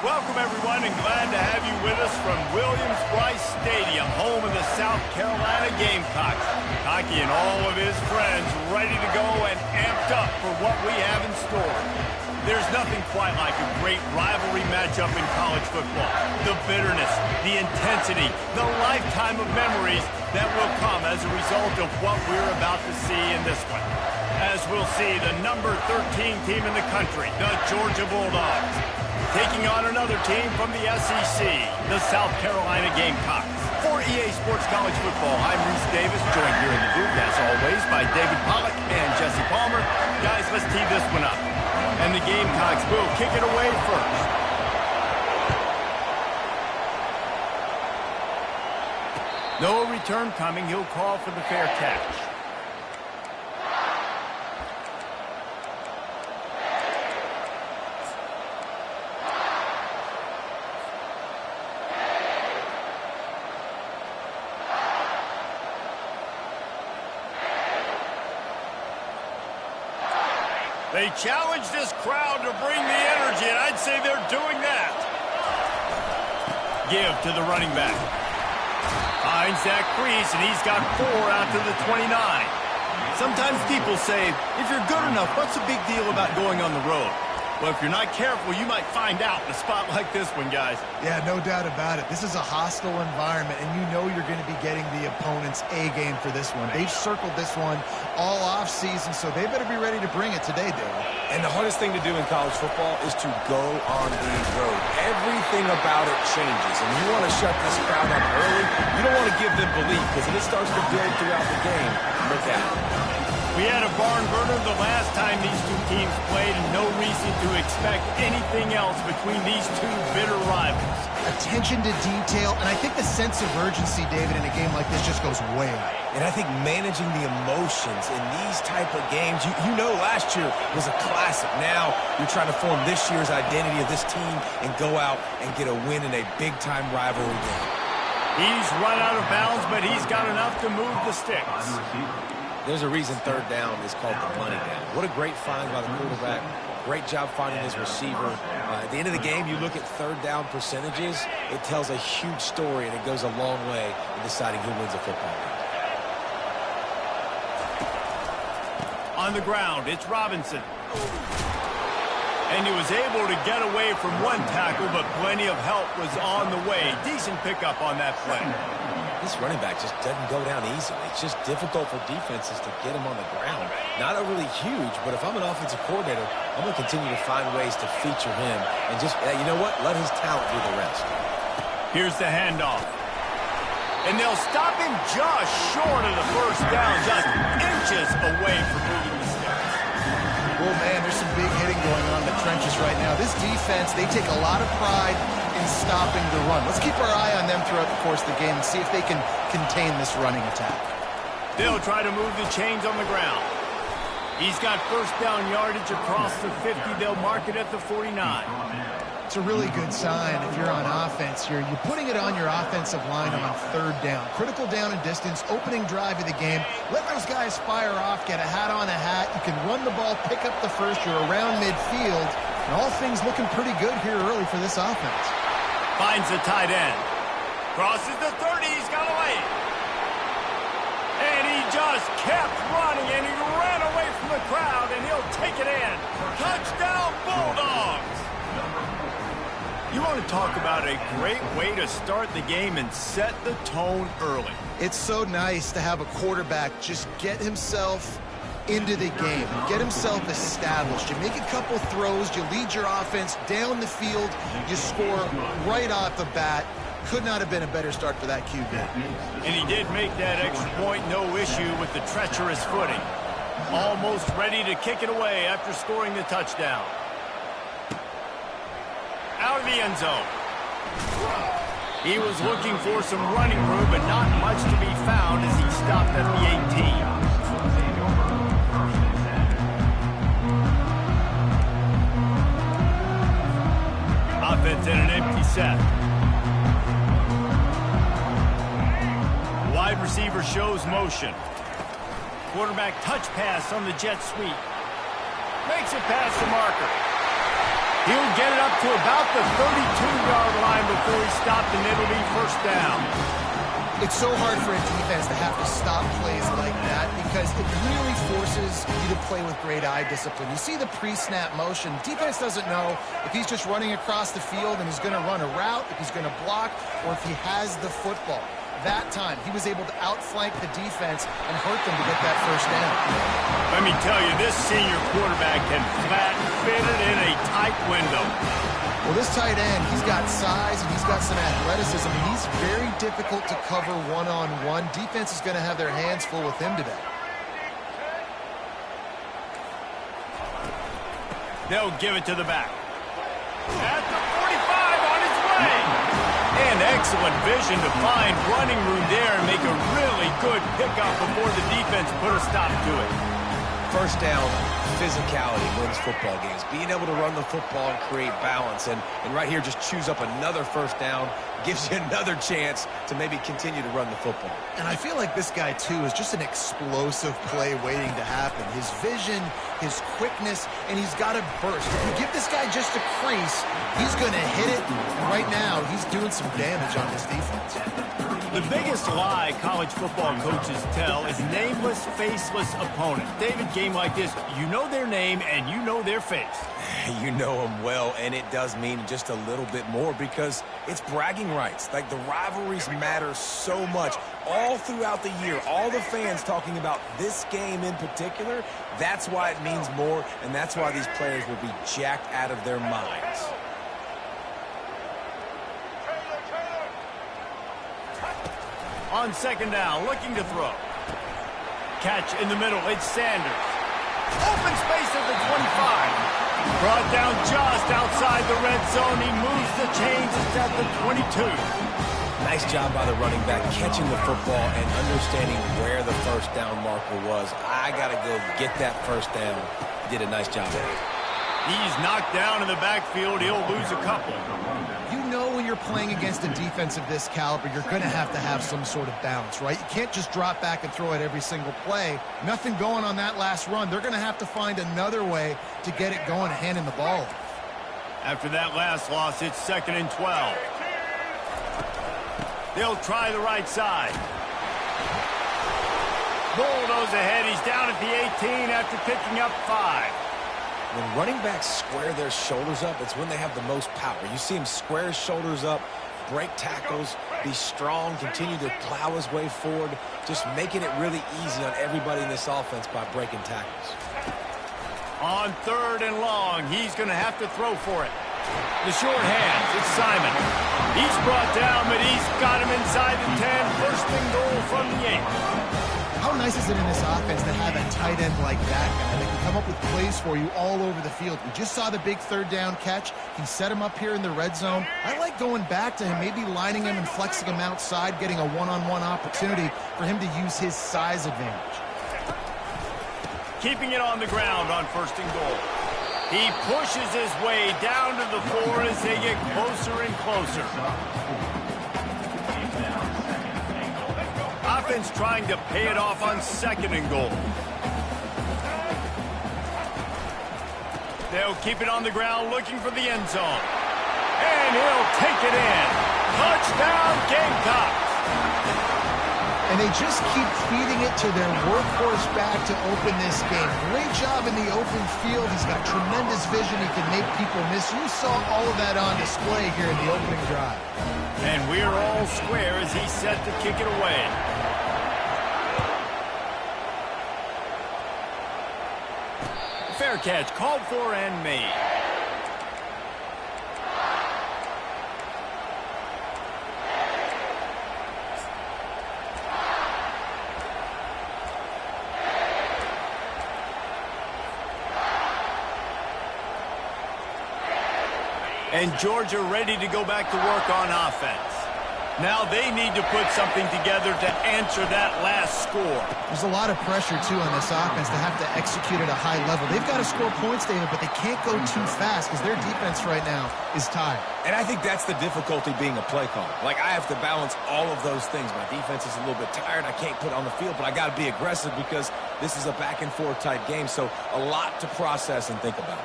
Welcome, everyone, and glad to have you with us from Williams-Brice Stadium, home of the South Carolina Gamecocks. Hockey and all of his friends ready to go and amped up for what we have in store. There's nothing quite like a great rivalry matchup in college football. The bitterness, the intensity, the lifetime of memories that will come as a result of what we're about to see in this one. As we'll see, the number 13 team in the country, the Georgia Bulldogs, taking on another team from the SEC, the South Carolina Gamecocks. For EA Sports College Football, I'm Reese Davis, joined here in the booth, as always, by David Pollack and Jesse Palmer. Guys, let's tee this one up. And the Gamecocks will kick it away first. No return coming. He'll call for the fair catch. They challenge this crowd to bring the energy, and I'd say they're doing that. Give to the running back. Finds that crease, and he's got 4 out to the 29. Sometimes people say, if you're good enough, what's the big deal about going on the road? Well, if you're not careful, you might find out in a spot like this one, guys. Yeah, no doubt about it. This is a hostile environment, and you know you're going to be getting the opponent's A game for this one. They've circled this one all off-season, so they better be ready to bring it today, David. And the hardest thing to do in college football is to go on the road. Everything about it changes, and you want to shut this crowd up early. You don't want to give them belief, because if it starts to build throughout the game, look out. We had a barn burner the last time these two teams played, and no reason to expect anything else between these two bitter rivals. Attention to detail, and I think the sense of urgency, David, in a game like this just goes way up. And I think managing the emotions in these type of games, you know last year was a classic. Now you're trying to form this year's identity of this team and go out and get a win in a big-time rivalry game. He's run out of bounds, but he's got enough to move the sticks. There's a reason third down is called the money down. What a great find by the quarterback. Great job finding his receiver. At the end of the game, you look at third down percentages. It tells a huge story, and it goes a long way in deciding who wins a football game. On the ground, it's Robinson. And he was able to get away from one tackle, but plenty of help was on the way. Decent pickup on that play. This running back just doesn't go down easily. It's just difficult for defenses to get him on the ground. Not overly huge, but if I'm an offensive coordinator, I'm going to continue to find ways to feature him and just, you know what, let his talent do the rest. Here's the handoff. And they'll stop him just short of the first down, just inches away from moving the sticks. Well, man, there's some big hitting going on in the trenches right now. This defense, they take a lot of pride in stopping the run. Let's keep our eye on them throughout the course of the game and see if they can contain this running attack. They'll try to move the chains on the ground. He's got first down yardage across the 50. They'll mark it at the 49. It's a really good sign if you're on offense here. You're putting it on your offensive line on third down. Critical down and distance, opening drive of the game. Let those guys fire off, get a hat on a hat. You can run the ball, pick up the first. You're around midfield. And all things looking pretty good here early for this offense. Finds the tight end. Crosses the 30. He's got away. And he just kept running, and he ran away from the crowd, and he'll take it in. Touchdown, Bulldogs! You want to talk about a great way to start the game and set the tone early. It's so nice to have a quarterback just get himself into the game, get himself established. You make a couple throws, you lead your offense down the field, you score right off the bat. Could not have been a better start for that QB. And he did make that extra point, no issue with the treacherous footing. Almost ready to kick it away after scoring the touchdown. Out of the end zone. He was looking for some running room, but not much to be found as he stopped at the 18. Offense in an empty set. Wide receiver shows motion. Quarterback touch pass on the jet sweep. Makes it past the marker. He'll get it up to about the 32-yard line before he's stopped, and it'll be first down. It's so hard for a defense to have to stop plays like that because it really forces you to play with great eye discipline. You see the pre-snap motion. Defense doesn't know if he's just running across the field and he's going to run a route, if he's going to block, or if he has the football. That time, he was able to outflank the defense and hurt them to get that first down. Let me tell you, this senior quarterback can flat fit it in a tight window. Well, this tight end, he's got size and he's got some athleticism, and he's very difficult to cover one-on-one. Defense is going to have their hands full with him today. They'll give it to the back. At the 45 on its way. And excellent vision to find running room there and make a really good pickup before the defense put a stop to it. First down, physicality wins football games. Being able to run the football and create balance. And right here, just choose up another first down, gives you another chance to maybe continue to run the football. And I feel like this guy, too, is just an explosive play waiting to happen. His vision, his quickness, and he's got a burst. If you give this guy just a crease, he's going to hit it. And right now, he's doing some damage on this defense. The biggest lie college football coaches tell is nameless, faceless opponent. David, game like this, you know their name and you know their face. You know them well, and it does mean just a little bit more because it's bragging rights. Like, the rivalries matter so much all throughout the year. All the fans talking about this game in particular, that's why it means more, and that's why these players will be jacked out of their minds. On second down, looking to throw. Catch in the middle, it's Sanders. Open space at the 25. Brought down just outside the red zone. He moves the chains. It's at the 22. Nice job by the running back catching the football and understanding where the first down marker was. I got to go get that first down. He did a nice job there. He's knocked down in the backfield. He'll lose a couple. You know when you're playing against a defense of this caliber, you're going to have some sort of balance, right? You can't just drop back and throw it every single play. Nothing going on that last run. They're going to have to find another way to get it going and handing the ball. After that last loss, it's 2nd and 12. They'll try the right side. Bulldoze ahead. He's down at the 18 after picking up 5. When running backs square their shoulders up, it's when they have the most power. You see him square his shoulders up, break tackles, be strong, continue to plow his way forward, just making it really easy on everybody in this offense by breaking tackles. On 3rd and long, he's going to have to throw for it. The short hands, it's Simon. He's brought down, but he's got him inside the 10. First and goal from the 8. How nice is it in this offense to have a tight end like that guy that can come up with plays for you all over the field? We just saw the big 3rd down catch. He set him up here in the red zone. I like going back to him, maybe lining him and flexing him outside, getting a one-on-one opportunity for him to use his size advantage. Keeping it on the ground on 1st and goal. He pushes his way down to the 4 as they get closer and closer. Offense trying to pay it off on 2nd and goal. They'll keep it on the ground looking for the end zone. And he'll take it in. Touchdown, Gamecocks. And they just keep feeding it to their workhorse back to open this game. Great job in the open field. He's got tremendous vision. He can make people miss. You saw all of that on display here in the opening drive. And we're all square as he's set to kick it away. Fair catch, called for and made. And Georgia ready to go back to work on offense. Now they need to put something together to answer that last score. There's a lot of pressure, too, on this offense to have to execute at a high level. They've got to score points, David, but they can't go too fast because their defense right now is tired. And I think that's the difficulty being a play caller. Like, I have to balance all of those things. My defense is a little bit tired. I can't put it on the field, but I got to be aggressive because this is a back-and-forth type game, so a lot to process and think about.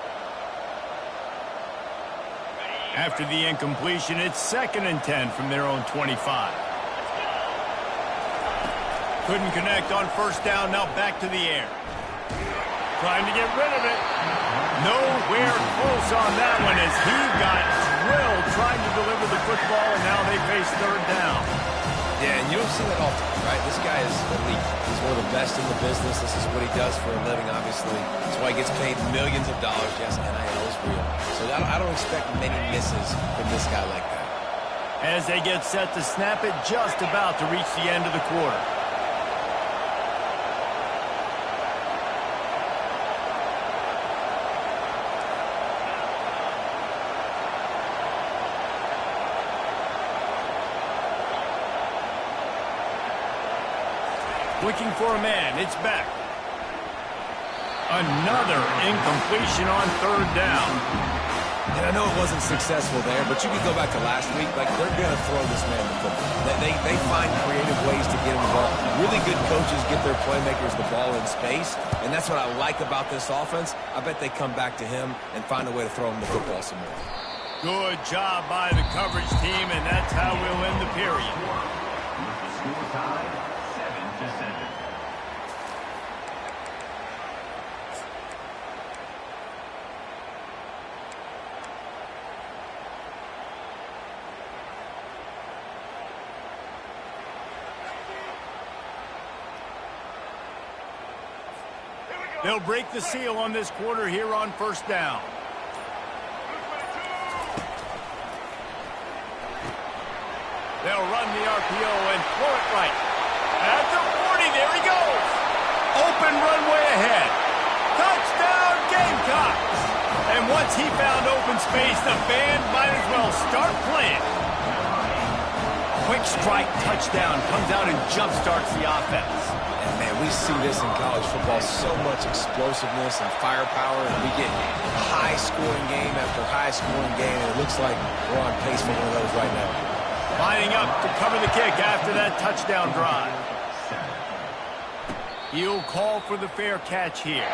After the incompletion, it's 2nd and 10 from their own 25. Couldn't connect on 1st down, now back to the air. Trying to get rid of it. Nowhere close on that one as he got drilled trying to deliver the football, and now they face 3rd down. Yeah, and you don't see that often, right? This guy is elite. He's one of the best in the business. This is what he does for a living, obviously. That's why he gets paid millions of dollars. Yes, NIL is real. So I don't expect many misses from this guy like that. As they get set to snap it, just about to reach the end of the quarter. Looking for a man. It's back. Another incompletion on 3rd down. And I know it wasn't successful there, but you can go back to last week. Like, they're going to throw this man the football. They find creative ways to get him the ball. Really good coaches get their playmakers the ball in space, and that's what I like about this offense. I bet they come back to him and find a way to throw him the football some more. Good job by the coverage team, and that's how we'll end the period. They'll break the seal on this quarter here on 1st down. They'll run the RPO and throw it right. At the 40, there he goes. Open runway ahead. Touchdown, Gamecocks. And once he found open space, the band might as well start playing. Quick strike touchdown comes out and jump-starts the offense. And, man, we see this in college football, so much explosiveness and firepower, and we get high-scoring game after high-scoring game, and it looks like we're on pace for one of those right now. Lining up to cover the kick after that touchdown drive. He'll call for the fair catch here.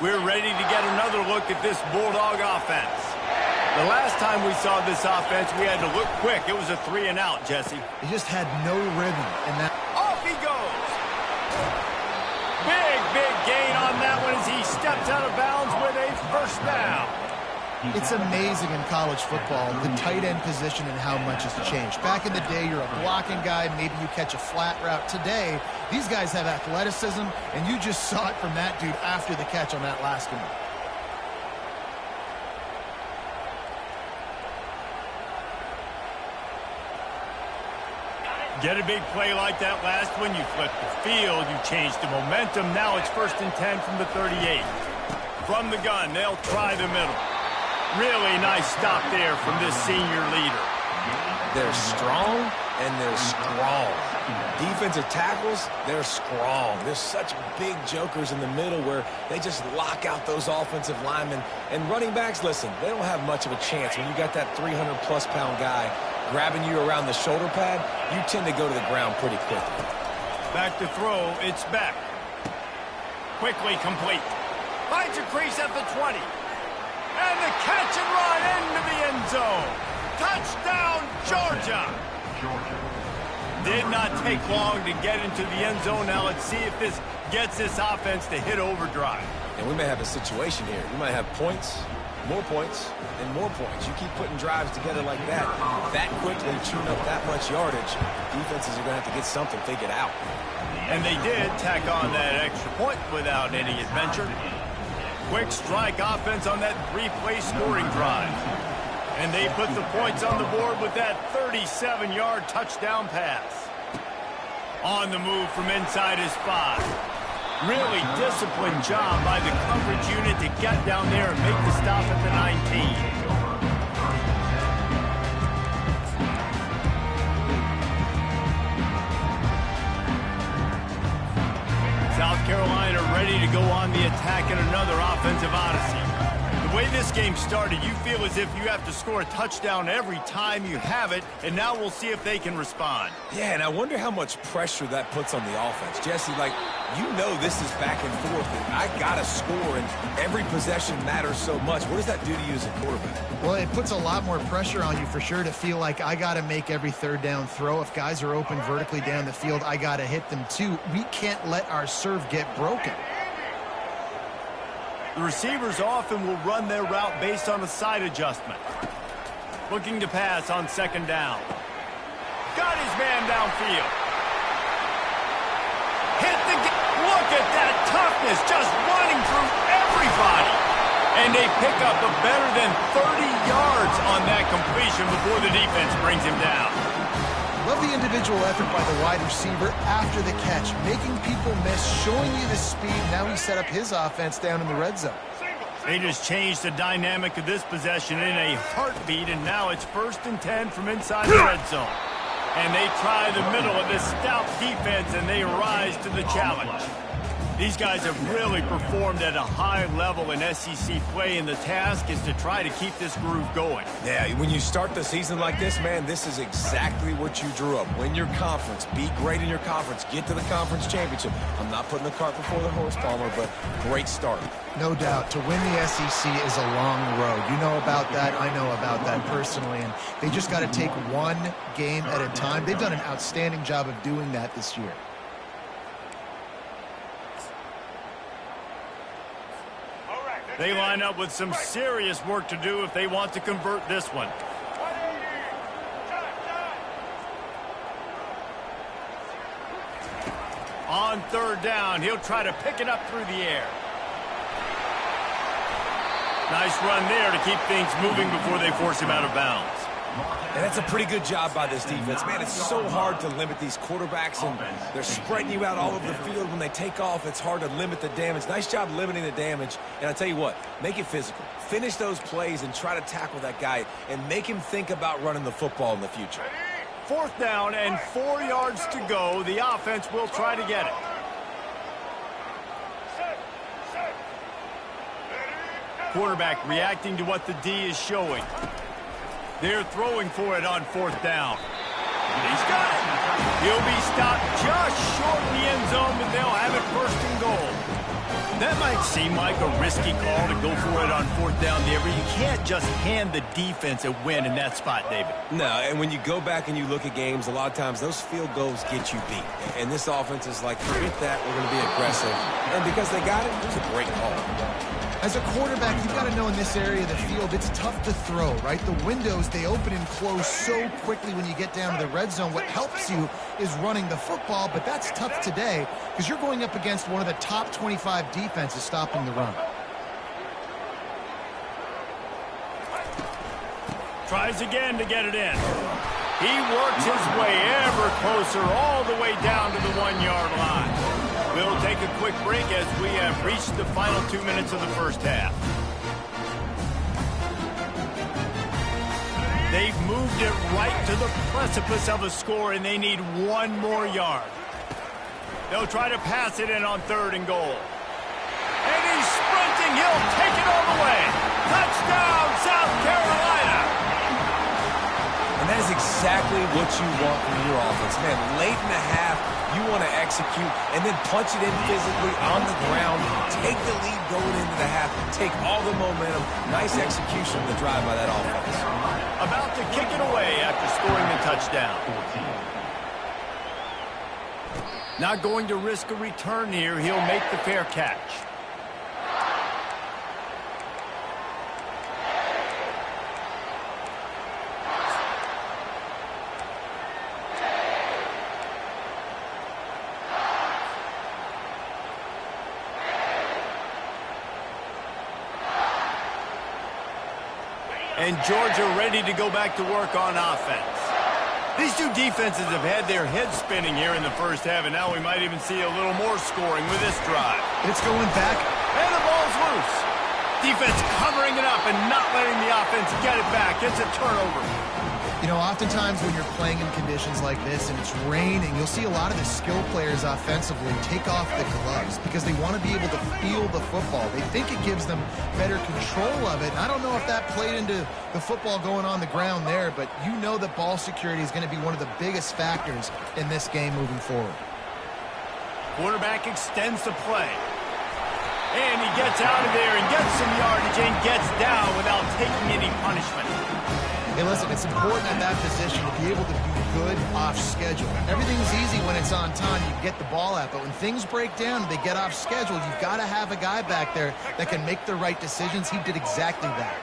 We're ready to get another look at this Bulldog offense. The last time we saw this offense, we had to look quick. It was a 3-and-out, Jesse. He just had no rhythm in that. Off he goes. Big gain on that one as he steps out of bounds with a 1st down. It's amazing in college football, the tight end position and how much has changed. Back in the day, you're a blocking guy, maybe you catch a flat route. Today, these guys have athleticism, and you just saw it from that dude after the catch on that last one. Get a big play like that last one, you flip the field, you change the momentum. Now it's 1st and 10 from the 38. From the gun, they'll try the middle. Really nice stop there from this senior leader. They're strong, and they're strong. Defensive tackles, they're strong. There's such big jokers in the middle where they just lock out those offensive linemen. And running backs, listen, they don't have much of a chance. When you got that 300-plus pound guy grabbing you around the shoulder pad, you tend to go to the ground pretty quickly. Back to throw, it's back. Quickly complete. Finds a crease at the 20. And the catch and run into the end zone. Touchdown, Georgia. Did not take long to get into the end zone. Now let's see if this gets this offense to hit overdrive. And we may have a situation here. We might have points, more points, and more points. You keep putting drives together like that quickly, chewing up that much yardage, defenses are going to have to get something figured out. And they did tack on that extra point without any adventure. Quick strike offense on that 3-play scoring drive. And they put the points on the board with that 37-yard touchdown pass. On the move from inside his 5. Really disciplined job by the coverage unit to get down there and make the stop at the 19. South Carolina ready to go on the attack in another offensive odyssey. The way this game started, you feel as if you have to score a touchdown every time you have it, and now we'll see if they can respond. Yeah, and I wonder how much pressure that puts on the offense. Jesse, like, you know this is back and forth, and I got to score, and every possession matters so much. What does that do to you as a quarterback? Well, it puts a lot more pressure on you for sure to feel like I got to make every third down throw. If guys are open vertically down the field, I got to hit them too. We can't let our serve get broken. The receivers often will run their route based on a side adjustment. Looking to pass on second down. Got his man downfield. Look at that toughness, just running through everybody. And they pick up a better than 30 yards on that completion before the defense brings him down. Love the individual effort by the wide receiver after the catch, making people miss, showing you the speed. Now he set up his offense down in the red zone. They just changed the dynamic of this possession in a heartbeat, and now it's 1st and 10 from inside the red zone. And they try the middle of this stout defense, and they rise to the challenge. These guys have really performed at a high level in SEC play, and the task is to try to keep this groove going. Yeah, when you start the season like this, man, this is exactly what you drew up. Win your conference. Be great in your conference. Get to the conference championship. I'm not putting the cart before the horse, Palmer, but great start. No doubt. To win the SEC is a long road. You know about that. I know about that personally. And they just got to take one game at a time. They've done an outstanding job of doing that this year. They line up with some serious work to do if they want to convert this one. On third down, he'll try to pick it up through the air. Nice run there to keep things moving before they force him out of bounds. And that's a pretty good job by this defense. Man, it's so hard to limit these quarterbacks, and they're spreading you out all over the field. When they take off, it's hard to limit the damage. Nice job limiting the damage. And I tell you what, make it physical. Finish those plays and try to tackle that guy and make him think about running the football in the future. 4th down and 4 yards to go. The offense will try to get it. Quarterback reacting to what the D is showing. They're throwing for it on 4th down. He's got it. He'll be stopped just short of the end zone, but they'll have it 1st and goal. That might seem like a risky call to go for it on 4th down there, but you can't just hand the defense a win in that spot, David. No, and when you go back and you look at games, a lot of times those field goals get you beat. And this offense is like, forget that, we're going to be aggressive. And because they got it, it was a great call. As a quarterback, you've got to know in this area of the field, it's tough to throw, right? The windows, they open and close so quickly when you get down to the red zone. What helps you is running the football, but that's tough today because you're going up against one of the top 25 defenses stopping the run. Tries again to get it in. He works his way ever closer all the way down to the 1-yard line. We'll take a quick break as we have reached the final 2 minutes of the first half. They've moved it right to the precipice of a score, and they need 1 more yard. They'll try to pass it in on 3rd and goal. And he's sprinting. He'll take it all the way. Touchdown, South Carolina. And that is exactly what you want from your offense. Man, late in the half, you want to execute and then punch it in physically on the ground. Take the lead going into the half. Take all the momentum. Nice execution of the drive by that offense. About to kick it away after scoring the touchdown. Not going to risk a return here. He'll make the fair catch. And Georgia ready to go back to work on offense. These two defenses have had their heads spinning here in the first half, and now we might even see a little more scoring with this drive. It's going back. And the ball's loose. Defense covering it up and not letting the offense get it back. It's a turnover. You know, oftentimes when you're playing in conditions like this and it's raining, you'll see a lot of the skill players offensively take off the gloves because they want to be able to feel the football. They think it gives them better control of it. And I don't know if that played into the football going on the ground there, but you know that ball security is going to be one of the biggest factors in this game moving forward. Quarterback extends the play. And he gets out of there and gets some yardage and gets down without taking any punishment. Hey, listen, it's important at that position to be able to be good off schedule. Everything's easy when it's on time. You get the ball out. But when things break down and they get off schedule, you've got to have a guy back there that can make the right decisions. He did exactly that.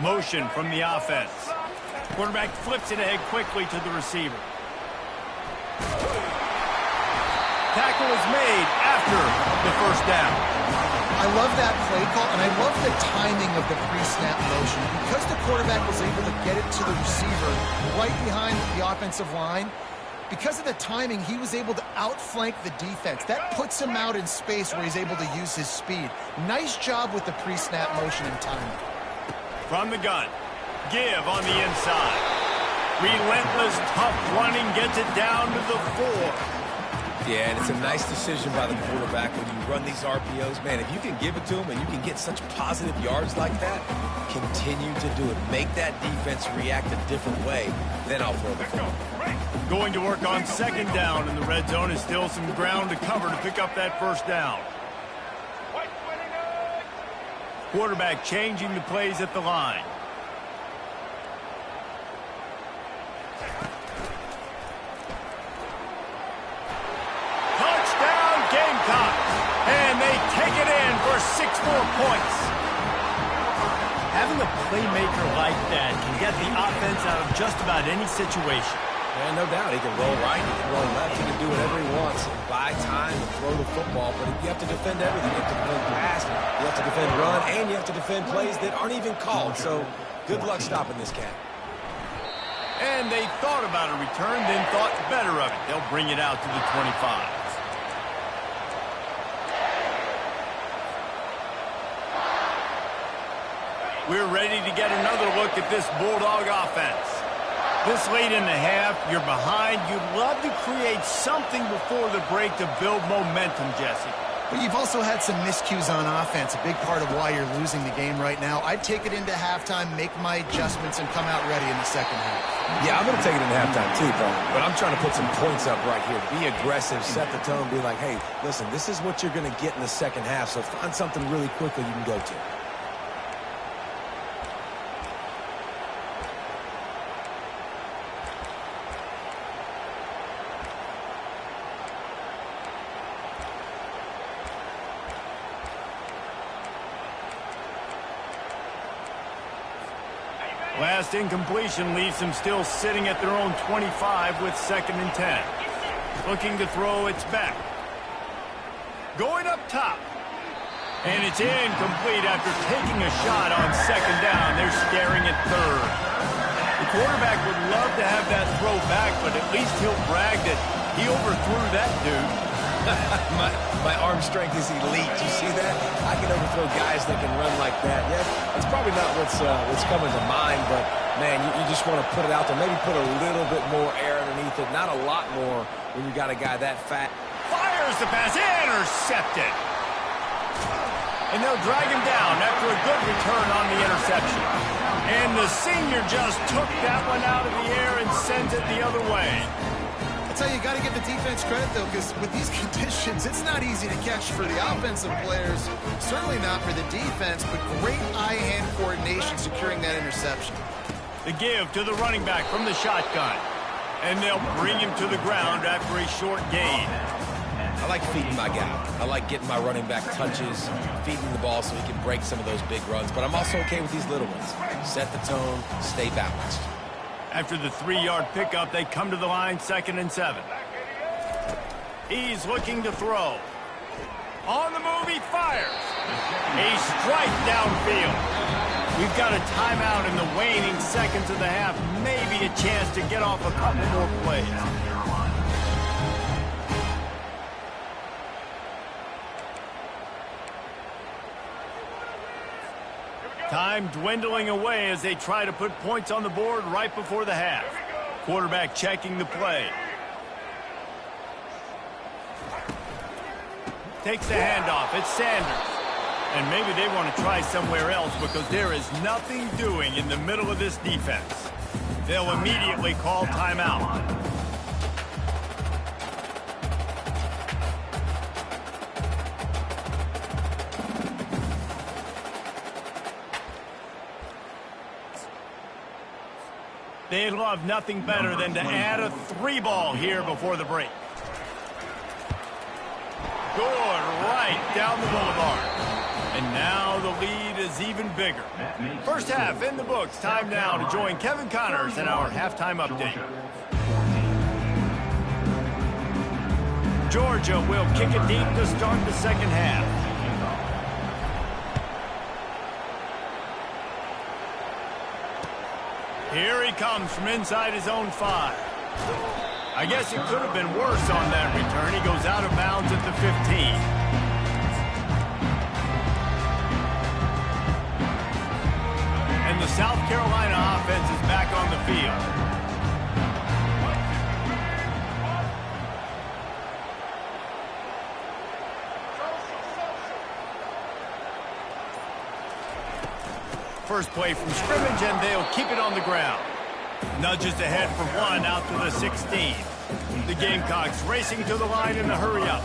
Motion from the offense. Quarterback flips it ahead quickly to the receiver. Tackle is made after the first down. I love that play call, and I love the timing of the pre-snap motion. Because the quarterback was able to get it to the receiver right behind the offensive line, because of the timing, he was able to outflank the defense. That puts him out in space where he's able to use his speed. Nice job with the pre-snap motion and timing. From the gun, give on the inside. Relentless, tough running gets it down to the 4. Yeah, and it's a nice decision by the quarterback when you run these RPOs. Man, if you can give it to him and you can get such positive yards like that, continue to do it. Make that defense react a different way, then I'll throw the football. Going to work on second down, and the red zone is still some ground to cover to pick up that first down. Quarterback changing the plays at the line. And they take it in for 6 more points. Having a playmaker like that can get the offense out of just about any situation. Yeah, no doubt. He can roll right, he can roll left, he can do whatever he wants and buy time and throw the football. But you have to defend everything. You have to defend pass, you have to defend run, and you have to defend plays that aren't even called. So good luck stopping this cat. And they thought about a return, then thought better of it. They'll bring it out to the 25. We're ready to get another look at this Bulldog offense. This late in the half, you're behind. You'd love to create something before the break to build momentum, Jesse. But you've also had some miscues on offense, a big part of why you're losing the game right now. I'd take it into halftime, make my adjustments, and come out ready in the second half. Yeah, I'm going to take it into halftime too, but I'm trying to put some points up right here. Be aggressive, set the tone, be like, hey, listen, this is what you're going to get in the second half, so find something really quickly you can go to. Last incompletion leaves them still sitting at their own 25 with 2nd and 10. Looking to throw, it's back. Going up top. And it's incomplete after taking a shot on 2nd down. They're staring at 3rd. The quarterback would love to have that throw back, but at least he'll brag that he overthrew that dude. my arm strength is elite. You see that? I can overthrow guys that can run like that. Yeah, it's probably not what's coming to mind, but, man, you just want to put it out there. Maybe put a little bit more air underneath it. Not a lot more when you got a guy that fat. Fires the pass. Intercepted. And they'll drag him down after a good return on the interception. And the senior just took that one out of the air and sends it the other way. I'll tell you, got to give the defense credit, though, because with these conditions, it's not easy to catch for the offensive players. Certainly not for the defense, but great eye-hand coordination securing that interception. The give to the running back from the shotgun. And they'll bring him to the ground after a short gain. I like feeding my guy. I like getting my running back touches, feeding the ball so he can break some of those big runs. But I'm also okay with these little ones. Set the tone, stay balanced. After the 3-yard pickup, they come to the line, 2nd and 7. He's looking to throw. On the move, he fires. A strike downfield. We've got a timeout in the waning seconds of the half. Maybe a chance to get off a couple more plays. Time dwindling away as they try to put points on the board right before the half. Quarterback checking the play. Takes the handoff. It's Sanders. And maybe they want to try somewhere else because there is nothing doing in the middle of this defense. They'll immediately call timeout. They'd love nothing better than to add a 3-ball here before the break. Good, right down the boulevard. And now the lead is even bigger. First half in the books. Time now to join Kevin Connors in our halftime update. Georgia will kick it deep to start the second half. Here he comes from inside his own 5. I guess it could have been worse on that return. He goes out of bounds at the 15. And the South Carolina offense is back on the field. First play from scrimmage, and they'll keep it on the ground. Nudges ahead for 1 out to the 16. The Gamecocks racing to the line in a hurry up.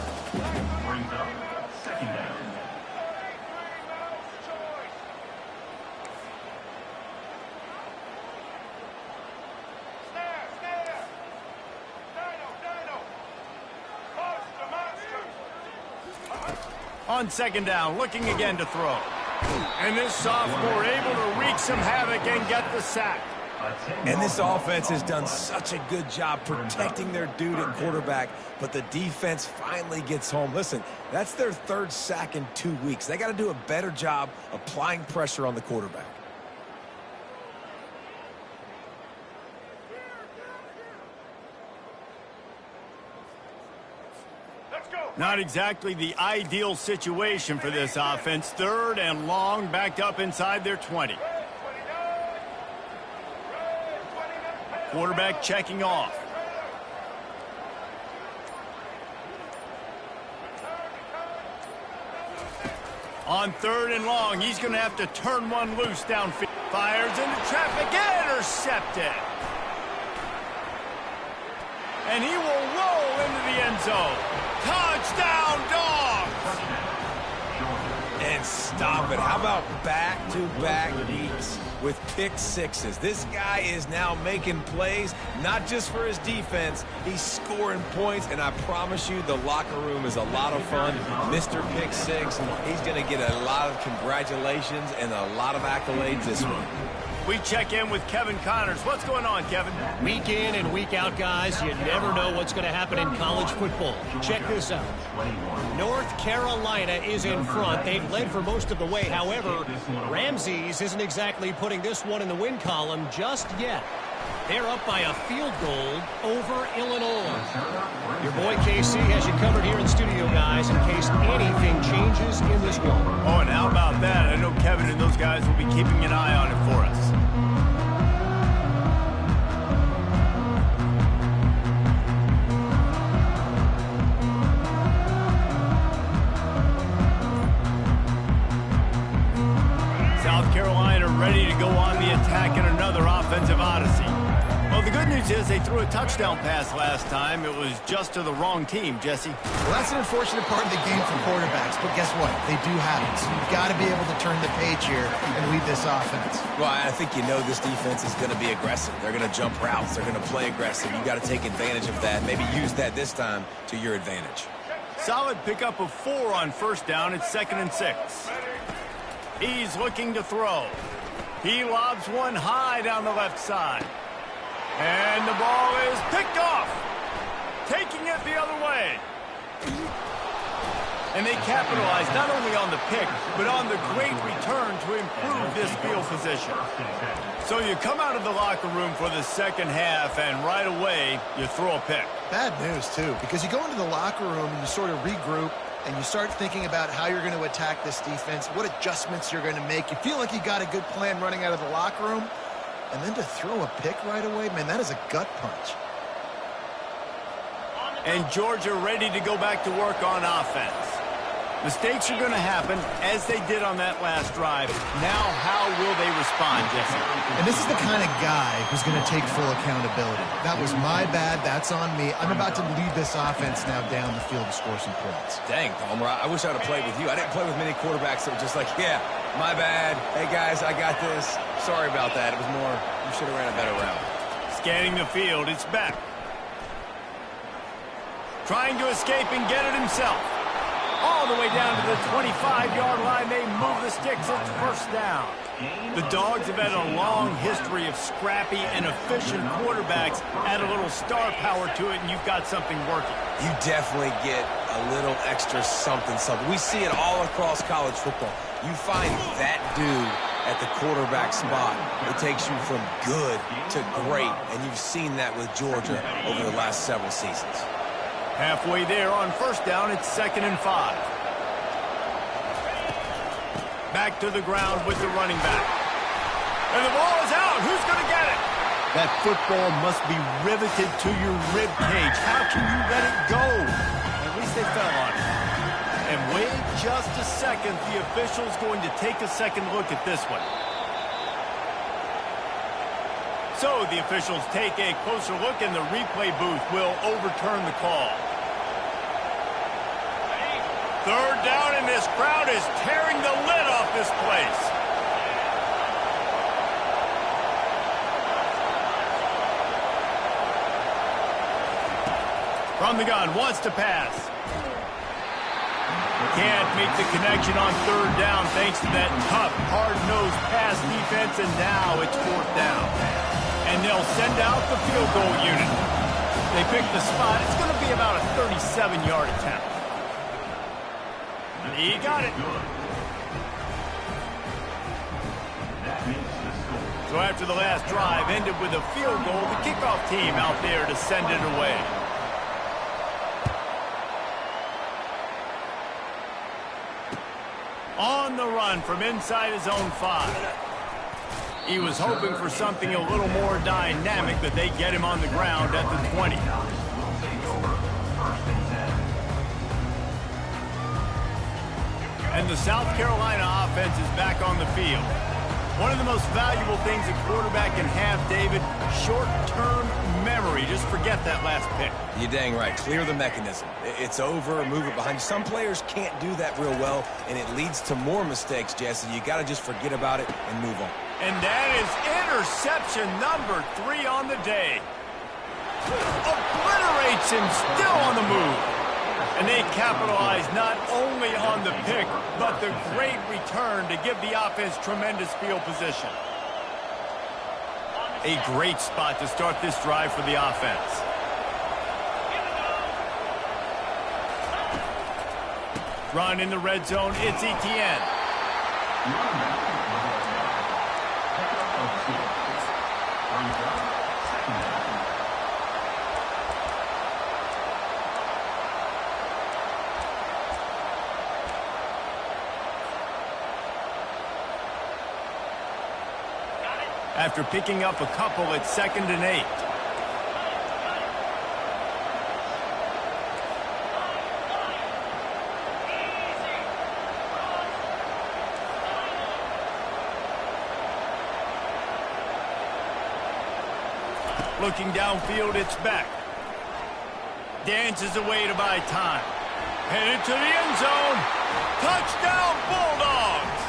On second down, looking again to throw. And this sophomore able to wreak some havoc and get the sack. And this offense has done such a good job protecting their dude at quarterback, but the defense finally gets home. Listen, that's their 3rd sack in 2 weeks. They got to do a better job applying pressure on the quarterback. Not exactly the ideal situation for this offense. 3rd and long, backed up inside their 20. Quarterback checking off. On 3rd and long, he's going to have to turn one loose downfield. Fires into traffic, intercepted. And he will roll into the end zone. Touchdown, Dogs! And stop it. How about back-to-back weeks with pick sixes? This guy is now making plays, not just for his defense. He's scoring points, and I promise you the locker room is a lot of fun. Mr. Pick Six, he's going to get a lot of congratulations and a lot of accolades this week. We check in with Kevin Connors. What's going on, Kevin? Week in and week out, guys, you never know what's going to happen in college football. Check this out. North Carolina is in front. They've led for most of the way. However, Ramses isn't exactly putting this one in the win column just yet. They're up by a field goal over Illinois. Your boy KC has you covered here in studio, guys, in case anything changes in this one. Oh, and how about that? I know Kevin and those guys will be keeping an eye on it for us. South Carolina ready to go on the attack in another offensive odyssey. Well, the good news is they threw a touchdown pass last time. It was just to the wrong team, Jesse. Well, that's an unfortunate part of the game for quarterbacks, but guess what? They do have it. So you've got to be able to turn the page here and lead this offense. Well, I think you know this defense is going to be aggressive. They're going to jump routes. They're going to play aggressive. You got to take advantage of that. Maybe use that this time to your advantage. Solid pickup of 4 on first down. It's 2nd and 6. He's looking to throw. He lobs one high down the left side. And the ball is picked off. Taking it the other way. And they capitalize not only on the pick, but on the great return to improve this field position. So you come out of the locker room for the second half, and right away, you throw a pick. Bad news, too, because you go into the locker room and you sort of regroup, and you start thinking about how you're going to attack this defense, what adjustments you're going to make. You feel like you got a good plan running out of the locker room, and then to throw a pick right away, man, that is a gut punch. And Georgia ready to go back to work on offense. Mistakes are going to happen, as they did on that last drive. Now, how will they respond, Jesse? And this is the kind of guy who's going to take full accountability. That was my bad. That's on me. I'm about to lead this offense now down the field to score some points. Dang, Palmer, I wish I would have played with you. I didn't play with many quarterbacks that were just like, yeah, my bad. Hey, guys, I got this. Sorry about that. It was more, you should have ran a better route. Scanning the field, it's back. Trying to escape and get it himself. All the way down to the 25-yard line. They move the sticks. It's first down. The Dogs have had a long history of scrappy and efficient quarterbacks. Add a little star power to it, and you've got something working. You definitely get a little extra something. We see it all across college football. You find that dude at the quarterback spot. It takes you from good to great, and you've seen that with Georgia over the last several seasons. Halfway there on first down, it's 2nd and 5. Back to the ground with the running back. And the ball is out. Who's going to get it? That football must be riveted to your rib cage. How can you let it go? At least they fell on it. And wait just a second. The official's going to take a second look at this one. So the officials take a closer look, and the replay booth will overturn the call. Third down, and this crowd is tearing the lid off this place. From the gun, wants to pass. Can't make the connection on third down thanks to that tough, hard-nosed pass defense, and now it's fourth down. And they'll send out the field goal unit. They pick the spot. It's going to be about a 37-yard attempt. He got it. So after the last drive ended with a field goal, the kickoff team out there to send it away. On the run from inside his own 5. He was hoping for something a little more dynamic, but they get him on the ground at the 20. And the South Carolina offense is back on the field. One of the most valuable things a quarterback can have, David, short-term memory. Just forget that last pick. You're dang right. Clear the mechanism. It's over, move it behind you. Some players can't do that real well, and it leads to more mistakes, Jesse. You got to just forget about it and move on. And that is interception number 3 on the day. Obliterates him, still on the move. And they capitalize not only on the pick, but the great return to give the offense tremendous field position. A great spot to start this drive for the offense. Run in the red zone, it's Etienne. After picking up a couple, it's 2nd and 8. Looking downfield, it's back. Dances away to buy time. Headed to the end zone. Touchdown, Bulldogs!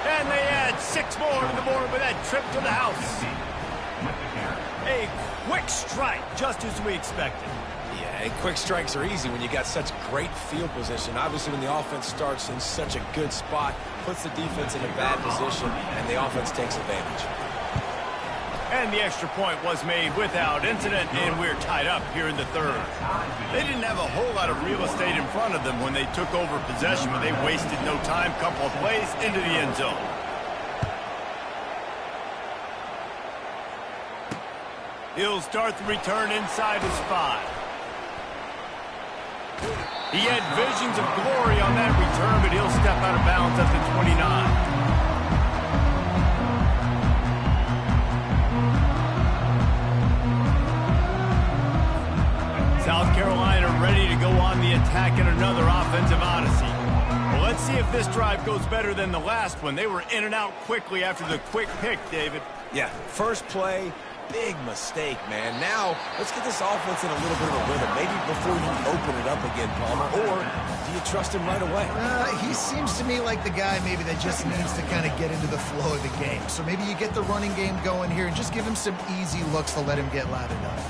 And they add 6 more to the board with that trip to the house. A quick strike, just as we expected. Yeah, and quick strikes are easy when you got such great field position. Obviously, when the offense starts in such a good spot, puts the defense in a bad position, and the offense takes advantage. And the extra point was made without incident, and we're tied up here in the third. They didn't have a whole lot of real estate in front of them when they took over possession, but they wasted no time. Couple of plays into the end zone. He'll start the return inside his 5. He had visions of glory on that return, but he'll step out of bounds at the 29. South Carolina ready to go on the attack in another offensive odyssey. Well, let's see if this drive goes better than the last one. They were in and out quickly after the quick pick, David. Yeah, first play, big mistake, man. Now, let's get this offense in a little bit of a rhythm. Maybe before you open it up again, Palmer, or do you trust him right away? He seems to me like the guy maybe that just needs to kind of get into the flow of the game. So maybe you get the running game going here and just give him some easy looks to let him get lathered up.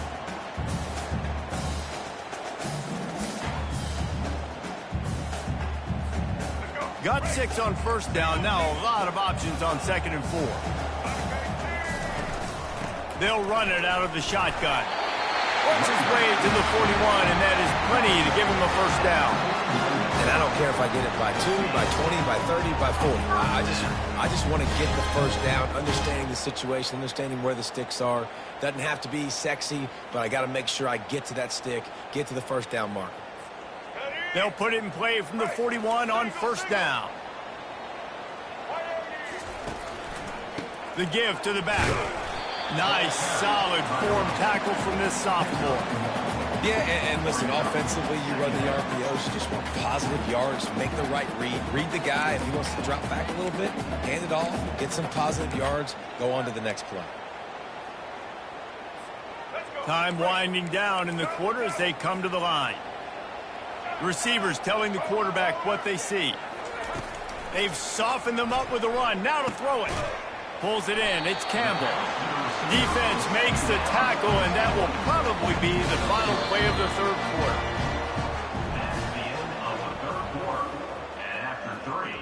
Got 6 on first down. Now a lot of options on 2nd and 4. They'll run it out of the shotgun. Works his way to the 41, and that is plenty to give him a first down. And I don't care if I get it by 2, by 20, by 30, by 40. I just want to get the first down, understanding the situation, understanding where the sticks are. Doesn't have to be sexy, but I got to make sure I get to that stick, get to the first down marker. They'll put it in play from the 41 on first down. The give to the back. Nice, solid form tackle from this sophomore. Yeah, and listen, offensively, you run the RPOs, you just want positive yards, make the right read the guy. If he wants to drop back a little bit, hand it off, get some positive yards, go on to the next play. Time winding down in the quarter as they come to the line. Receivers telling the quarterback what they see. They've softened them up with a run. Now to throw it. Pulls it in. It's Campbell. Defense makes the tackle, and that will probably be the final play of the third quarter. That's the end of the third quarter. And after 3,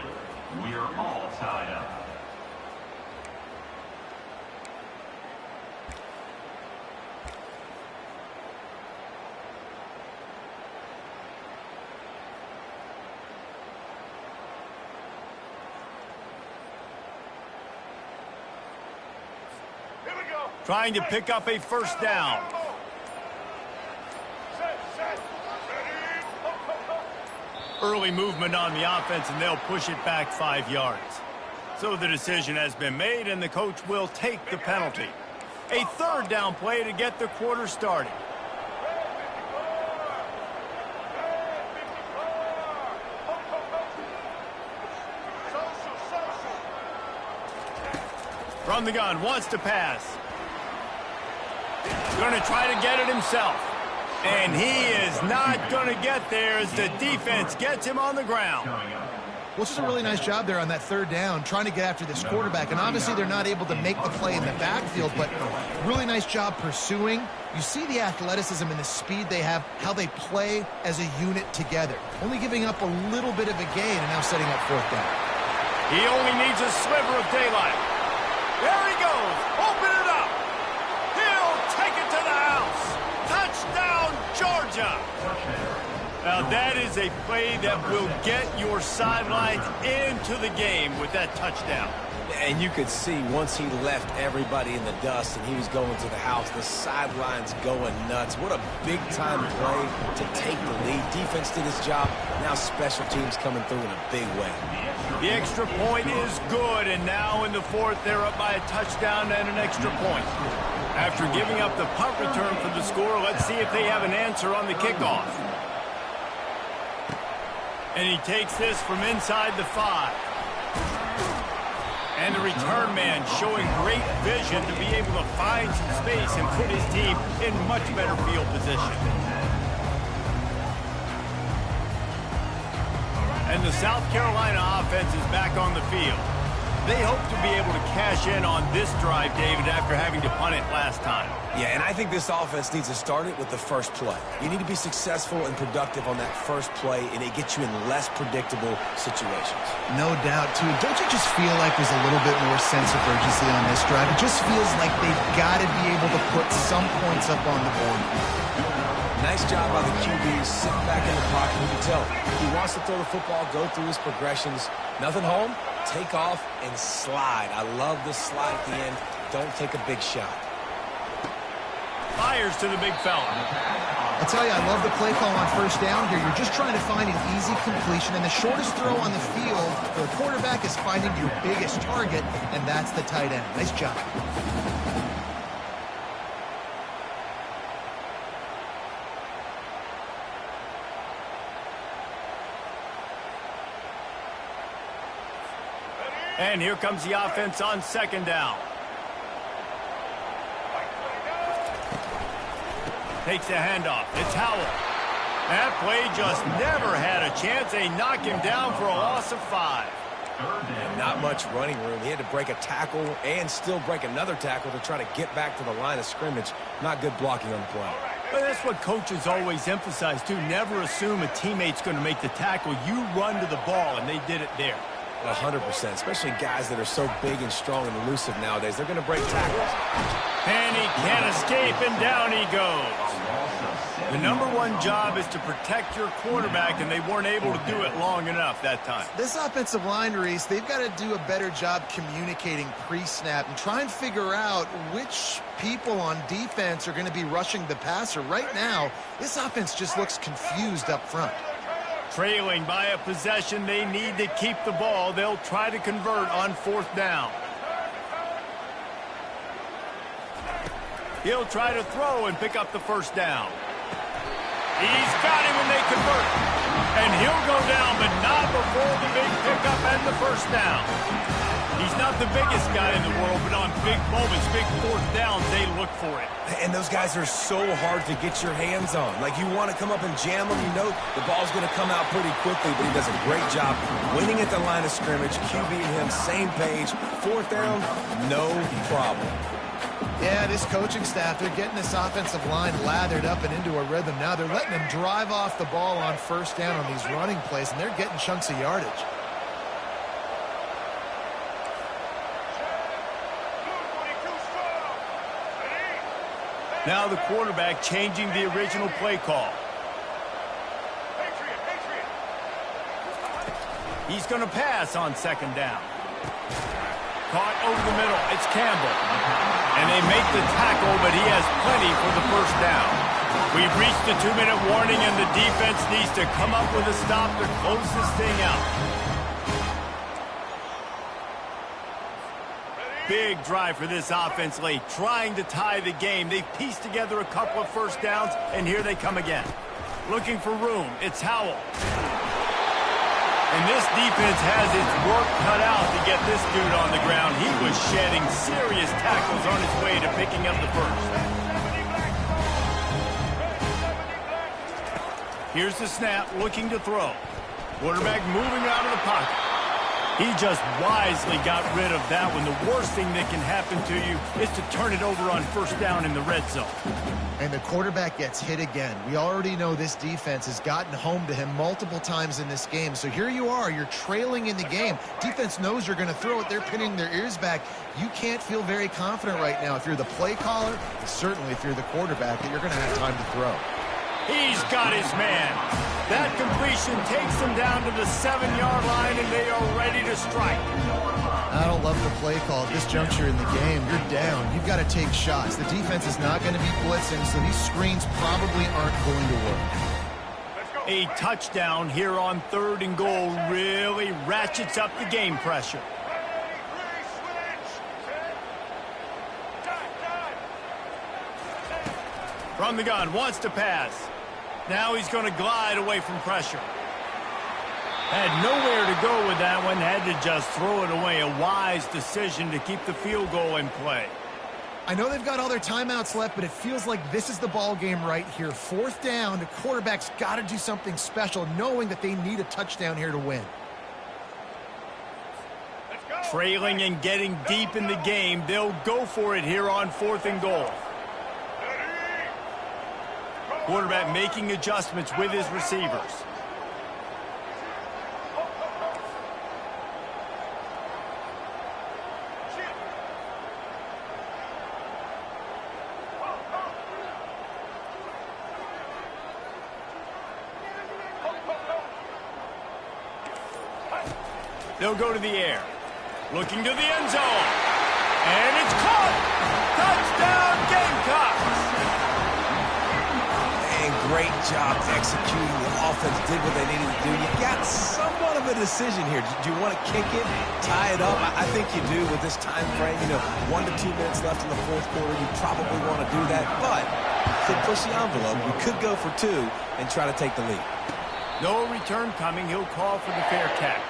we are all tied up. Trying to pick up a first down. Early movement on the offense, and they'll push it back 5 yards. So the decision has been made, and the coach will take the penalty. A third down play to get the quarter started. From the gun, wants to pass. Going to try to get it himself. And he is not going to get there as the defense gets him on the ground. Well, it's just a really nice job there on that third down, trying to get after this quarterback. And obviously they're not able to make the play in the backfield, but really nice job pursuing. You see the athleticism and the speed they have, how they play as a unit together. Only giving up a little bit of a gain and now setting up fourth down. He only needs a sliver of daylight. There he goes. Open it up. He'll take it to the house. Touchdown, Georgia. Now, that is a play that will get your sidelines into the game with that touchdown. And you could see once he left everybody in the dust and he was going to the house, the sidelines going nuts. What a big-time play to take the lead. Defense did his job. Now special teams coming through in a big way. The extra point is good, and now in the fourth, they're up by a touchdown and an extra point. After giving up the punt return for the score, let's see if they have an answer on the kickoff. And he takes this from inside the 5. And the return man showing great vision to be able to find some space and put his team in much better field position. And the South Carolina offense is back on the field. They hope to be able to cash in on this drive, David, after having to punt it last time. Yeah, and I think this offense needs to start it with the first play. You need to be successful and productive on that first play, and it gets you in less predictable situations. No doubt, too. Don't you just feel like there's a little bit more sense of urgency on this drive? It just feels like they've got to be able to put some points up on the board. Nice job by the QB, sitting back in the pocket. You can tell he wants to throw the football, go through his progressions. Nothing home, take off and slide. I love this slide at the end. Don't take a big shot. Fires to the big fella. I'll tell you, I love the play call on first down here. You're just trying to find an easy completion, and the shortest throw on the field for the quarterback is finding your biggest target, and that's the tight end. Nice job. And here comes the offense on second down. Takes the handoff. It's Howell. That play just never had a chance. They knock him down for a loss of 5. And not much running room. He had to break a tackle and still break another tackle to try to get back to the line of scrimmage. Not good blocking on the play. But that's what coaches always emphasize, too. Never assume a teammate's going to make the tackle. You run to the ball, and they did it there. 100%, especially guys that are so big and strong and elusive nowadays. They're going to break tackles. And he can't escape, and down he goes. The #1 job is to protect your quarterback, and they weren't able to do it long enough that time. This offensive line, Reese, they've got to do a better job communicating pre-snap and try and figure out which people on defense are going to be rushing the passer. Right now, this offense just looks confused up front. Trailing by a possession, they need to keep the ball. They'll try to convert on 4th down. He'll try to throw and pick up the first down. He's got him and they convert. And he'll go down, but not before the big pickup and the first down. He's not the biggest guy in the world, but on big moments, big 4th downs, they look for it. And those guys are so hard to get your hands on. Like, you want to come up and jam them, you know the ball's going to come out pretty quickly, but he does a great job winning at the line of scrimmage, QBing him, same page. 4th down, no problem. Yeah, this coaching staff, they're getting this offensive line lathered up and into a rhythm. Now they're letting them drive off the ball on first down on these running plays, and they're getting chunks of yardage. Now the quarterback changing the original play call. He's going to pass on second down. Caught over the middle. It's Campbell. And they make the tackle, but he has plenty for the first down. We've reached the 2-minute warning, and the defense needs to come up with a stop to close this thing out. Big drive for this offense late, trying to tie the game. They've pieced together a couple of first downs, and here they come again. Looking for room. It's Howell. And this defense has its work cut out to get this dude on the ground. He was shedding serious tackles on his way to picking up the first. Here's the snap, looking to throw. Quarterback moving out of the pocket. He just wisely got rid of that one. The worst thing that can happen to you is to turn it over on first down in the red zone. And the quarterback gets hit again. We already know this defense has gotten home to him multiple times in this game. So here you are, you're trailing in the game. Defense knows you're going to throw it. They're pinning their ears back. You can't feel very confident right now if you're the play caller, certainly if you're the quarterback, that you're going to have time to throw. He's got his man. That completion takes them down to the 7-yard line, and they are ready to strike. I don't love the play call at this juncture in the game. You're down. You've got to take shots. The defense is not going to be blitzing, so these screens probably aren't going to work. A touchdown here on 3rd and goal really ratchets up the game pressure. From the gun, wants to pass. Now he's going to glide away from pressure. Had nowhere to go with that one. Had to just throw it away. A wise decision to keep the field goal in play. I know they've got all their timeouts left, but it feels like this is the ball game right here. 4th down, the quarterback's got to do something special, knowing that they need a touchdown here to win. Trailing and getting deep in the game. They'll go for it here on 4th and goal. Quarterback making adjustments with his receivers. They'll go to the air. Looking to the end zone. And it's caught. Touchdown Gamecocks. great job executing. The offense did what they needed to do. You got somewhat of a decision here. Do you want to kick it, tie it up? I think you do with this time frame. 1 to 2 minutes left in the fourth quarter. You probably want to do that, but you could push the envelope. You could go for 2 and try to take the lead. No return coming. He'll call for the fair catch.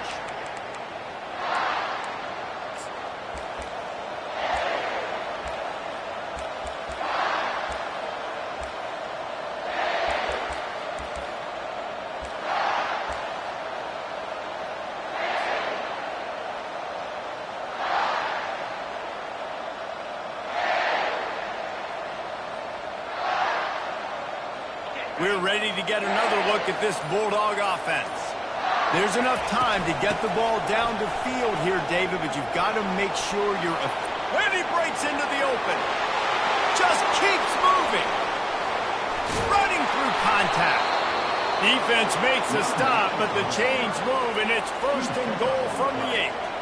We're ready to get another look at this Bulldog offense. There's enough time to get the ball down the field here, David, but you've got to make sure you're... When he breaks into the open, just keeps moving. Running through contact. Defense makes a stop, but the chains move, and it's 1st and goal from the 8.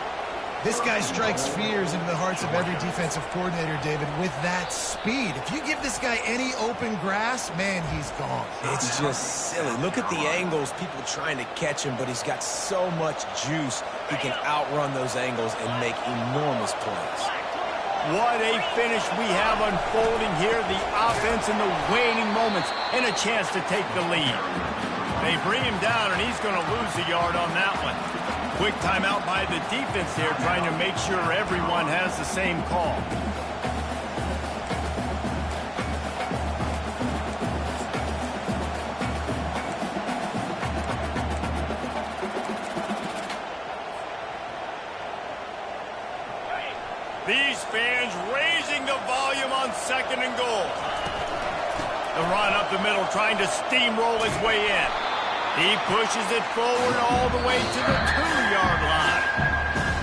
This guy strikes fears into the hearts of every defensive coordinator, David, with that speed. If you give this guy any open grass, man, he's gone. It's just silly. Look at the angles, people trying to catch him, but he's got so much juice. He can outrun those angles and make enormous plays. What a finish we have unfolding here. The offense in the waning moments and a chance to take the lead. They bring him down, and he's going to lose a yard on that one. Quick timeout by the defense here, trying to make sure everyone has the same call. These fans raising the volume on 2nd and goal. The run up the middle, trying to steamroll his way in. He pushes it forward all the way to the 2-yard line.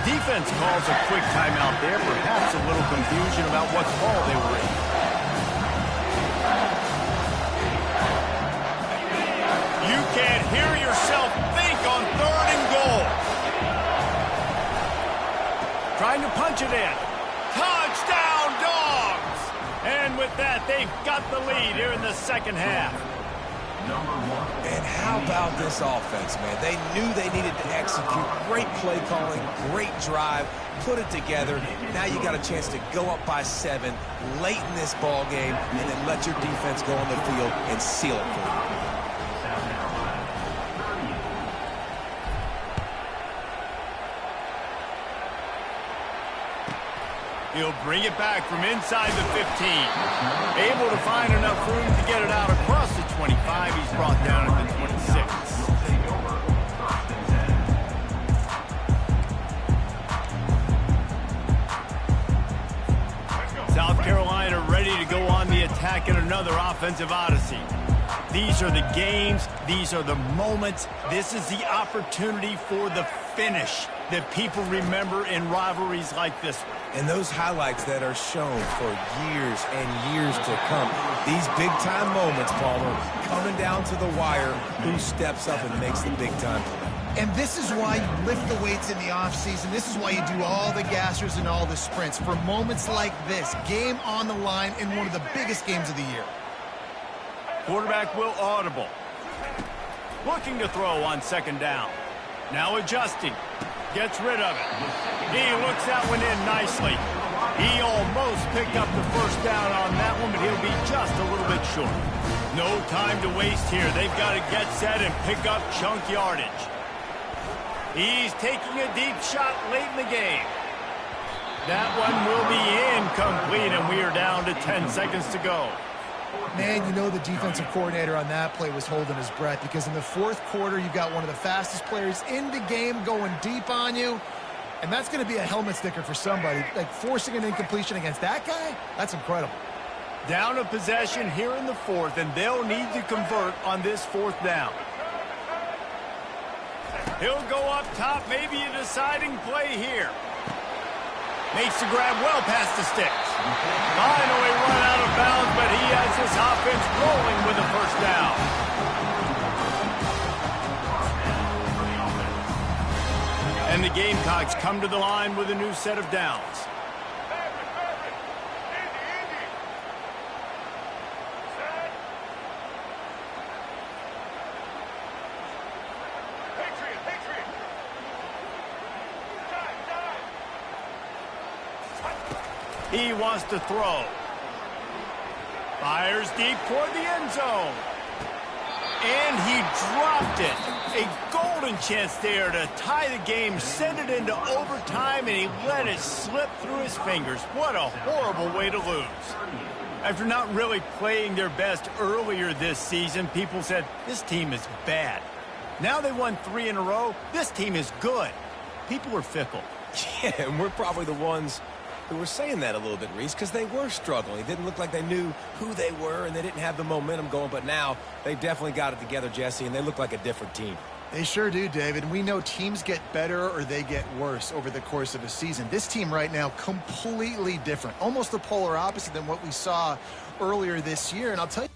Defense calls a quick timeout there, perhaps a little confusion about what call they were in. You can't hear yourself think on 3rd and goal. Trying to punch it in. Touchdown, Dogs! And with that, they've got the lead here in the 2nd half. And how about this offense, man? They knew they needed to execute. Great play calling, great drive, put it together. Now you got a chance to go up by 7 late in this ball game and then let your defense go on the field and seal it for you. He'll bring it back from inside the 15. Able to find enough room to get it out across the 25. He's brought down at the 26. South Carolina ready to go on the attack in another offensive odyssey. These are the games. These are the moments. This is the opportunity for the finish that people remember in rivalries like this one. And those highlights that are shown for years and years to come. These big-time moments, Palmer, coming down to the wire, who steps up and makes the big-time play. And this is why you lift the weights in the offseason. This is why you do all the gassers and all the sprints. For moments like this, game on the line in one of the biggest games of the year. Quarterback will audible. Looking to throw on 2nd down. Now adjusting. Gets rid of it. He looks that one in nicely. He almost picked up the 1st down on that one, but he'll be just a little bit short. No time to waste here. They've got to get set and pick up chunk yardage. He's taking a deep shot late in the game. That one will be incomplete, and we are down to 10 seconds to go. Man, you know the defensive coordinator on that play was holding his breath, because in the 4th quarter, you've got one of the fastest players in the game going deep on you, and that's going to be a helmet sticker for somebody. Like, forcing an incompletion against that guy, that's incredible. Down a possession here in the 4th, and they'll need to convert on this 4th down. He'll go up top, maybe a deciding play here. Makes the grab well past the sticks. Finally run out of bounds, but he has his offense rolling with a 1st down. And the Gamecocks come to the line with a new set of downs. He wants to throw. Fires deep toward the end zone. And he dropped it. A golden chance there to tie the game, send it into overtime, and he let it slip through his fingers. What a horrible way to lose. After not really playing their best earlier this season, people said, this team is bad. Now they won 3 in a row. This team is good. People are fickle. Yeah, and we're probably the ones who were saying that a little bit, Reese, because they were struggling. It didn't look like they knew who they were, and they didn't have the momentum going. But now they definitely got it together, Jesse, and they look like a different team. They sure do, David. We know teams get better or they get worse over the course of a season. This team right now, completely different. Almost the polar opposite than what we saw earlier this year. And I'll tell you,